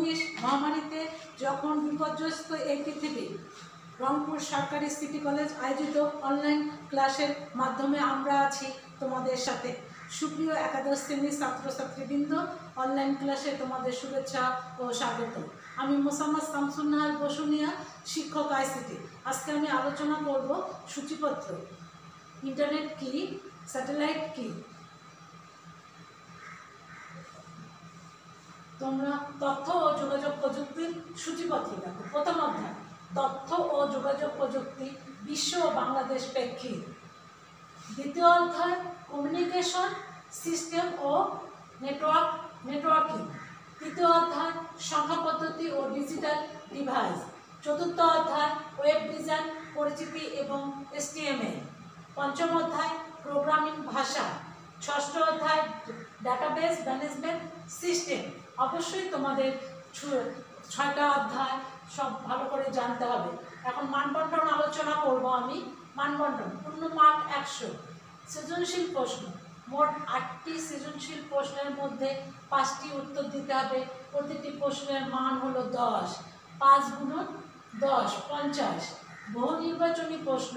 COVID মহামারীতে যখন বিপর্যস্ত এই পৃথিবী, রংপুর সরকারি সিটি কলেজ আয়োজিত অনলাইন ক্লাসের মাধ্যমে আমরা আছি তোমাদের সাথে। সুপ্রিয় একাদশ শ্রেণীর ছাত্রছাত্রীবৃন্দ, অনলাইন ক্লাসে তোমাদের শুভেচ্ছা ও স্বাগত। আমি মোসাম্মদ শামসুন নাহার বসুনিয়া, শিক্ষক আইসিটি। আজকে আমি আলোচনা করব সূচিপত্র, ইন্টারনেট কি, স্যাটেলাইট কি। তোমরা তথ্য ও যোগাযোগ প্রযুক্তির সূচিপত্র দেখো। প্রথম অধ্যায় তথ্য ও যোগাযোগ প্রযুক্তি, বিশ্ব ও বাংলাদেশ প্রেক্ষিত। দ্বিতীয় অধ্যায় কমিউনিকেশন সিস্টেম ও নেটওয়ার্কিং। তৃতীয় অধ্যায় সংখ্যা পদ্ধতি ও ডিজিটাল ডিভাইস। চতুর্থ অধ্যায় ওয়েব ডিজাইন, পরিচিতি এবং HTML। পঞ্চম অধ্যায় প্রোগ্রামিং ভাষা। ষষ্ঠ অধ্যায় ডাটাবেস ম্যানেজমেন্ট সিস্টেম। অবশ্যই তোমাদের 6টা অধ্যায় সব ভালো করে জানতে হবে। এখন মানবন্টন আলোচনা করব আমি। মানবন্টন, পূর্ণ মার্ক 100। সৃজনশীল প্রশ্ন, মোট 8টি সৃজনশীল প্রশ্নের মধ্যে 5টি উত্তর দিতে হবে। প্রতিটি প্রশ্নের মান হলো 10। 5 গুণন 10, 50। বহু নির্বাচনী প্রশ্ন,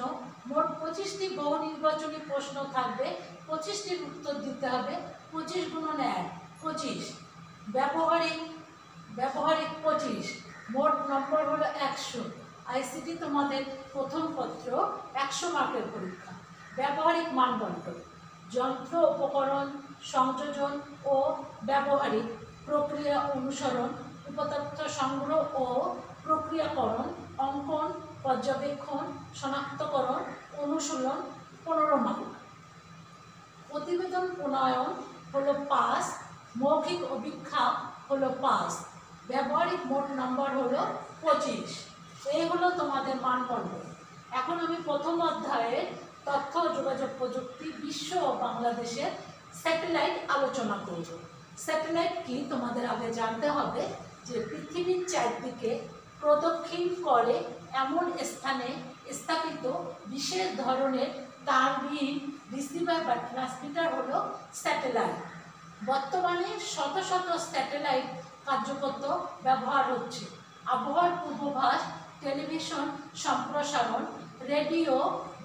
মোট 25টি বহু নির্বাচনী প্রশ্ন থাকবে। 25টির উত্তর দিতে হবে। 25 গুণন 1, 25। ব্যবহারিক 25, মোট নম্বর হলো 100। আইসিটি তোমাদের প্রথম পত্র, 100 মার্কের পরীক্ষা। ব্যবহারিক মানবন্টন, যন্ত্র উপকরণ সংযোজন ও ব্যবহারিক প্রক্রিয়া অনুসরণ, উপতথ্য সংগ্রহ ও প্রক্রিয়াকরণ, অঙ্কন, পর্যবেক্ষণ, শনাক্তকরণ, অনুশীলন 15 মার্ক। প্রতিবেদন প্রণয়ন হলো 5, মৌখিক অভিক্ষা হলো 5। ব্যবহারিক মোট নম্বর হলো 25। এই হলো তোমাদের মানবন্টন। এখন আমি প্রথম অধ্যায়ে তথ্য ও যোগাযোগ প্রযুক্তি, বিশ্ব ও বাংলাদেশের স্যাটেলাইট আলোচনা করব। স্যাটেলাইট কি তোমাদের আগে জানতে হবে যে পৃথিবীর চারদিকে প্রদক্ষিণ করে এমন স্থানে স্থাপিত বিশেষ ধরনের তারবিহীন রিসিভার বা ট্রান্সমিটার হলো স্যাটেলাইট। বর্তমানে শত শত স্যাটেলাইট কার্যকর ব্যবহার হচ্ছে। আবহাওয়ার পূর্বাভাস, টেলিভিশন সম্প্রসারণ, রেডিও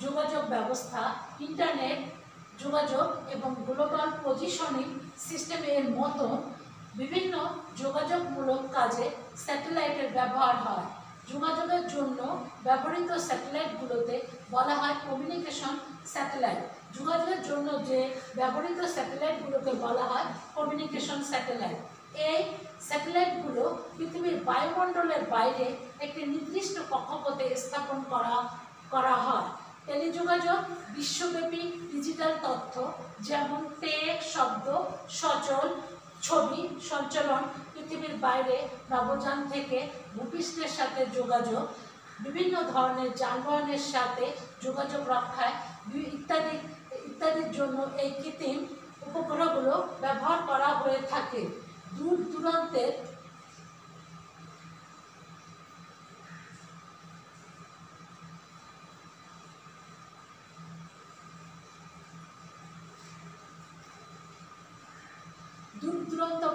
যোগাযোগ ব্যবস্থা, ইন্টারনেট যোগাযোগ এবং গ্লোবাল পজিশনিং সিস্টেমের মতো বিভিন্ন যোগাযোগমূলক কাজে স্যাটেলাইটের ব্যবহার হয়। যোগাযোগের জন্য ব্যবহৃত স্যাটেলাইটগুলোতে বলা হয় কমিউনিকেশন স্যাটেলাইট। যোগাযোগের জন্য যে ব্যবহৃত স্যাটেলাইটগুলোকে বলা হয় কমিউনিকেশন স্যাটেলাইট। এই স্যাটেলাইটগুলো পৃথিবীর বায়ুমণ্ডলের বাইরে একটি নির্দিষ্ট কক্ষপথে স্থাপন করা হয়। টেলিযোগাযোগ বিশ্বব্যাপী ডিজিটাল তথ্য, যেমন টেক্সট, শব্দ, সচল, ছবি সঞ্চালন, পৃথিবীর বাইরে নভোযান থেকে ভূপৃষ্ঠের সাথে যোগাযোগ, বিভিন্ন ধরনের যানবাহনের সাথে যোগাযোগ রক্ষায় ইত্যাদির জন্য এই কৃত্রিম উপগ্রহগুলো ব্যবহার করা হয়ে থাকে। দূর দূরান্তের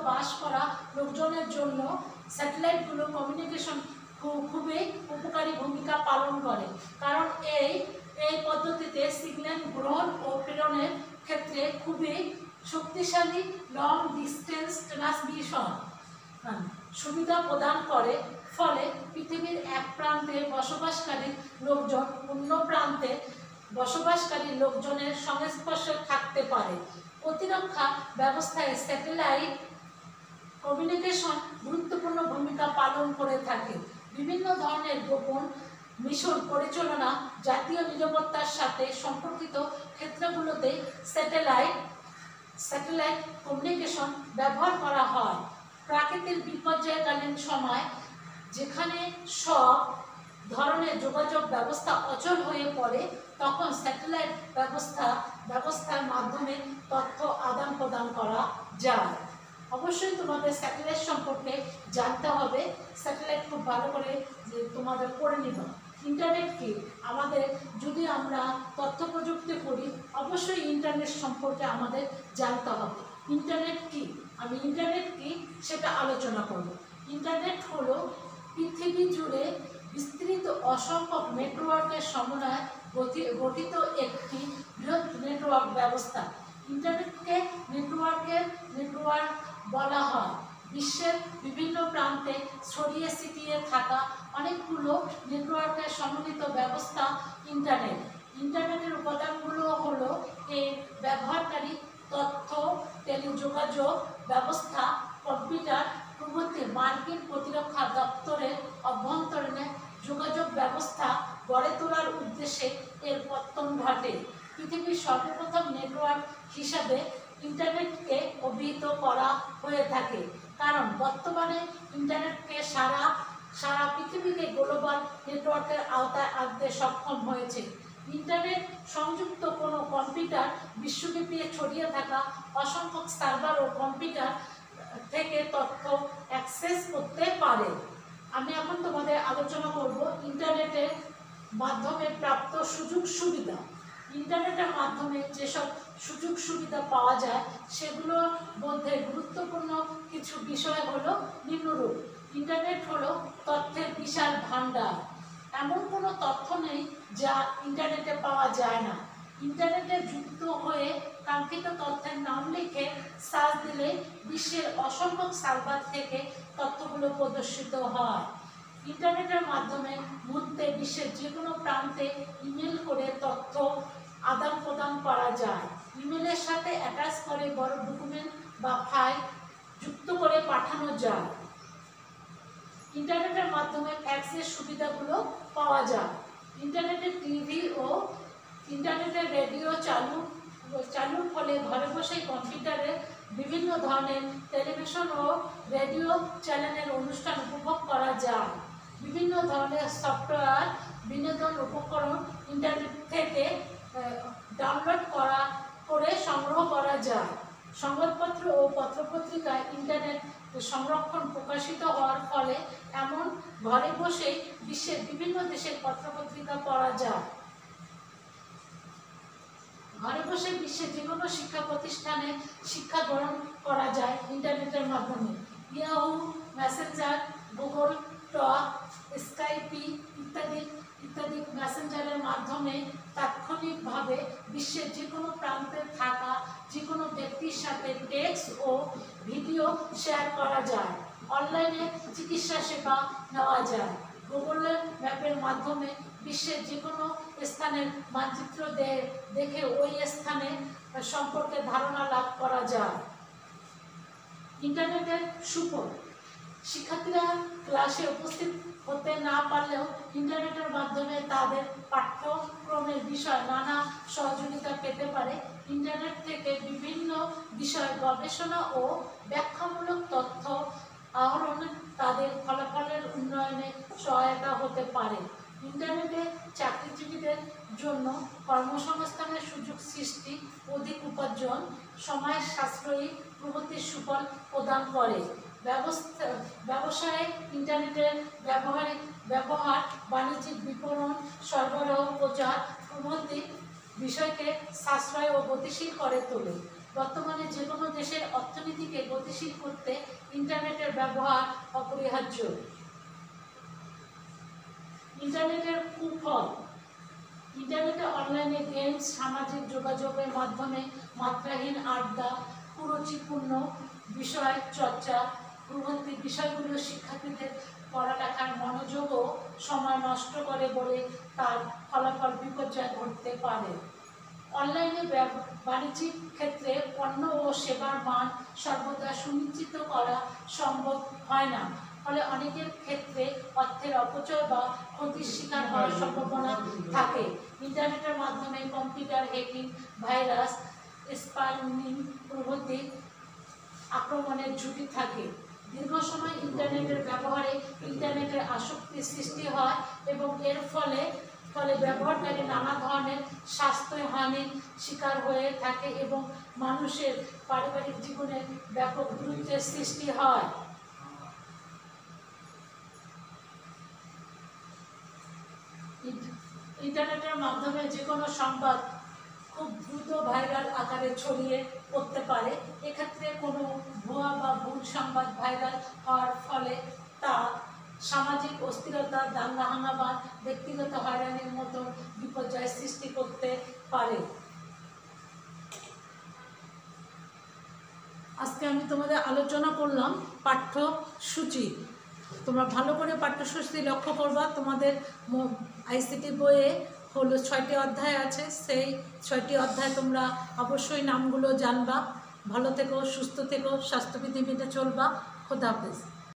বাস করা লোকজনের জন্য স্যাটেলাইটগুলো কমিউনিকেশন খুবই উপকারী ভূমিকা পালন করে, কারণ এই পদ্ধতিতে সিগন্যাল গ্রহণ ও প্রেরণের ক্ষেত্রে খুবই শক্তিশালী লং ডিস্টেন্স ট্রান্সমিশন সুবিধা প্রদান করে। ফলে পৃথিবীর এক প্রান্তে বসবাসকারী লোকজন অন্য প্রান্তে বসবাসকারী লোকজনের সংস্পর্শে থাকতে পারে। প্রতিরক্ষা ব্যবস্থায় স্যাটেলাইট কমিউনিকেশন গুরুত্বপূর্ণ ভূমিকা পালন করে থাকে। বিভিন্ন ধরনের গোপন মিশন পরিচালনা, জাতীয় নিরাপত্তার সাথে সম্পর্কিত ক্ষেত্রগুলোতে স্যাটেলাইট কমিউনিকেশন ব্যবহার করা হয়। প্রাকৃতিক বিপর্যয়কালীন সময় যেখানে সব ধরনের যোগাযোগ ব্যবস্থা অচল হয়ে পড়ে, তখন স্যাটেলাইট ব্যবস্থার মাধ্যমে তথ্য আদান প্রদান করা যায়। অবশ্যই তোমাদের স্যাটেলাইট সম্পর্কে জানতে হবে। স্যাটেলাইট খুব ভালো করে তোমাদের পড়ে নিবা। ইন্টারনেট কি, আমাদের যদি আমরা তথ্য প্রযুক্তি করি, অবশ্যই ইন্টারনেট সম্পর্কে আমাদের জানতে হবে। ইন্টারনেট কি, আমি ইন্টারনেট কি সেটা আলোচনা করব। ইন্টারনেট হলো পৃথিবী জুড়ে বিস্তৃত অসংখ্য নেটওয়ার্কের সমন্বয়ে গঠিত একটি বৃহৎ নেটওয়ার্ক ব্যবস্থা। ইন্টারনেটকে নেটওয়ার্ক বলা হয়। বিশ্বের বিভিন্ন প্রান্তে ছড়িয়ে ছিটিয়ে থাকা অনেকগুলো নেটওয়ার্কের সমন্বিত ব্যবস্থা ইন্টারনেট। ইন্টারনেটের উপাদানগুলো হলো এর ব্যবহারকারী, তথ্য, টেলিযোগাযোগ ব্যবস্থা, কম্পিউটার প্রভৃতি। মার্কিন প্রতিরক্ষা দপ্তরের অভ্যন্তরীণ যোগাযোগ ব্যবস্থা গড়ে তোলার উদ্দেশ্যে এর পত্তন ঘটে। পৃথিবীর সর্বপ্রথম নেটওয়ার্ক হিসাবে ইন্টারনেটকে অভিহিত করা হয়ে থাকে, কারণ বর্তমানে ইন্টারনেটকে সারা পৃথিবীকে গ্লোবাল নেটওয়ার্কের আওতায় আনতে সক্ষম হয়েছে। ইন্টারনেট সংযুক্ত কোনো কম্পিউটার বিশ্বব্যাপী ছড়িয়ে থাকা অসংখ্য সার্ভার ও কম্পিউটার থেকে তথ্য অ্যাক্সেস করতে পারে। আমি এখন তোমাদের আলোচনা করব ইন্টারনেটের মাধ্যমে প্রাপ্ত সুযোগ সুবিধা। ইন্টারনেটের মাধ্যমে যেসব সুযোগ সুবিধা পাওয়া যায় সেগুলোর মধ্যে গুরুত্বপূর্ণ কিছু বিষয় হলো নিম্নরূপ। ইন্টারনেট হলো তথ্যের বিশাল ভাণ্ডার। এমন কোনো তথ্য নেই যা ইন্টারনেটে পাওয়া যায় না। ইন্টারনেটে যুক্ত হয়ে কাঙ্ক্ষিত তথ্যের নাম লিখে সার্চ দিলে বিশ্বের অসংখ্য সার্ভার থেকে তথ্যগুলো প্রদর্শিত হয়। ইন্টারনেটের মাধ্যমে মুহূর্তে বিশ্বের যে কোনো প্রান্তে ইমেল করে তথ্য আদান প্রদান করা যায়। ইমেলের সাথে অ্যাটাচ করে বড় ডকুমেন্ট বা ফাইল যুক্ত করে পাঠানো যায়। ইন্টারনেটের মাধ্যমে ফ্যাক্সের সুবিধাগুলো পাওয়া যায়। ইন্টারনেটের টিভি ও ইন্টারনেটের রেডিও চালুর ফলে ঘরে বসেই কম্পিউটারে বিভিন্ন ধরনের টেলিভিশন ও রেডিও চ্যানেলের অনুষ্ঠান উপভোগ করা যায়। বিভিন্ন ধরনের সফটওয়্যার বিনোদন উপকরণ ইন্টারনেট থেকে ডাউনলোড করে সংগ্রহ করা যায়। সংবাদপত্র ও পত্রপত্রিকায় ইন্টারনেট সংরক্ষণ প্রকাশিত হওয়ার ফলে এমন ঘরে বসেই বিশ্বের বিভিন্ন দেশের পত্রপত্রিকা পড়া যায়। ঘরে বসে বিশ্বের যে কোনো শিক্ষা প্রতিষ্ঠানে শিক্ষা গ্রহণ করা যায় ইন্টারনেটের মাধ্যমে। ইয়াহু, মেসেঞ্জার, গুগল টক, স্কাইপি ইত্যাদি মেসেঞ্জারের মাধ্যমে তাৎক্ষণিকভাবে বিশ্বের যে কোনো প্রান্তে থাকা যে কোনো ব্যক্তির সাথে টেক্সট ও ভিডিও শেয়ার করা যায়। অনলাইনে চিকিৎসা সেবা নেওয়া যায়। গুগল ম্যাপের মাধ্যমে বিশ্বের যে কোনো স্থানের মানচিত্র দেখে ওই স্থানে সম্পর্কে ধারণা লাভ করা যায়। ইন্টারনেটের সুফল: শিক্ষার্থীরা ক্লাসে উপস্থিত হতে না পারলেও ইন্টারনেটের মাধ্যমে তাদের পাঠ্যক্রমের বিষয় নানা সহযোগিতা পেতে পারে। ইন্টারনেট থেকে বিভিন্ন বিষয়ে গবেষণা ও ব্যাখ্যামূলক তথ্য আহরণ তাদের ফলাফলের উন্নয়নে সহায়তা হতে পারে। ইন্টারনেটে চাকরিজীবীদের জন্য কর্মসংস্থানের সুযোগ সৃষ্টি, অধিক উপার্জন, সময় সাশ্রয়ী প্রভৃতির সুফল প্রদান করে। ব্যবসায়ে ইন্টারনেটের ব্যবহার বাণিজ্যিক বিপণন, সরবরাহ, প্রচার প্রভৃতি বিষয়কে সাশ্রয় ও গতিশীল করে তোলে। বর্তমানে যে কোনো দেশের অর্থনীতিকে গতিশীল করতে ইন্টারনেটের ব্যবহার অপরিহার্য। ইন্টারনেটের কুফল: ইন্টারনেটে অনলাইনে গেমস, সামাজিক যোগাযোগের মাধ্যমে মাত্রাহীন আড্ডা, কুরুচিপূর্ণ বিষয় চর্চা প্রভৃতি বিষয়গুলো শিক্ষার্থীদের পড়ালেখার মনোযোগ ও সময় নষ্ট করে বলে তার ফলাফল বিপর্যয় ঘটতে পারে। অনলাইনে বাণিজ্যিক ক্ষেত্রে পণ্য ও সেবার মান সর্বদা সুনিশ্চিত করা সম্ভব হয় না, ফলে অনেকের ক্ষেত্রে অর্থের অপচয় বা ক্ষতির শিকার হওয়ার সম্ভাবনা থাকে। ইন্টারনেটের মাধ্যমে কম্পিউটার হ্যাকিং, ভাইরাস, স্প্যামিং প্রভৃতি আক্রমণের ঝুঁকি থাকে। দীর্ঘ সময় ইন্টারনেটের ব্যবহারে ইন্টারনেটের আসক্তির সৃষ্টি হয় এবং এর ফলে ব্যবহারকারী নানা ধরনের স্বাস্থ্যহানির শিকার হয়ে থাকে এবং মানুষের পারিবারিক জীবনে ব্যাপক দূরত্বের সৃষ্টি হয়। ইন্টারনেটের মাধ্যমে যে কোনো সংবাদ খুব দ্রুত ভাইরাল আকারে ছড়িয়ে পড়তে পারে। এক্ষেত্রে কোনো ভুয়া বা ভুল সংবাদ ভাইরাল হওয়ার ফলে সামাজিক অস্থিরতা, দাঙ্গা হাঙ্গামা, ব্যক্তিগত হয়রানির মতো বিপর্যয় সৃষ্টি করতে পারে। আজকে আমি তোমাদের আলোচনা করলাম পাঠ্যসূচি। তোমরা ভালো করে পাঠ্যসূচি লক্ষ্য করবা। তোমাদের আইসিটি বইয়ে হলো 6টি অধ্যায় আছে, সেই 6টি অধ্যায় তোমরা অবশ্যই নামগুলো জানবা। ভালো থেকো, সুস্থ থেকো, স্বাস্থ্যবিধি মেনে চলবা। খোদা হাফেজ।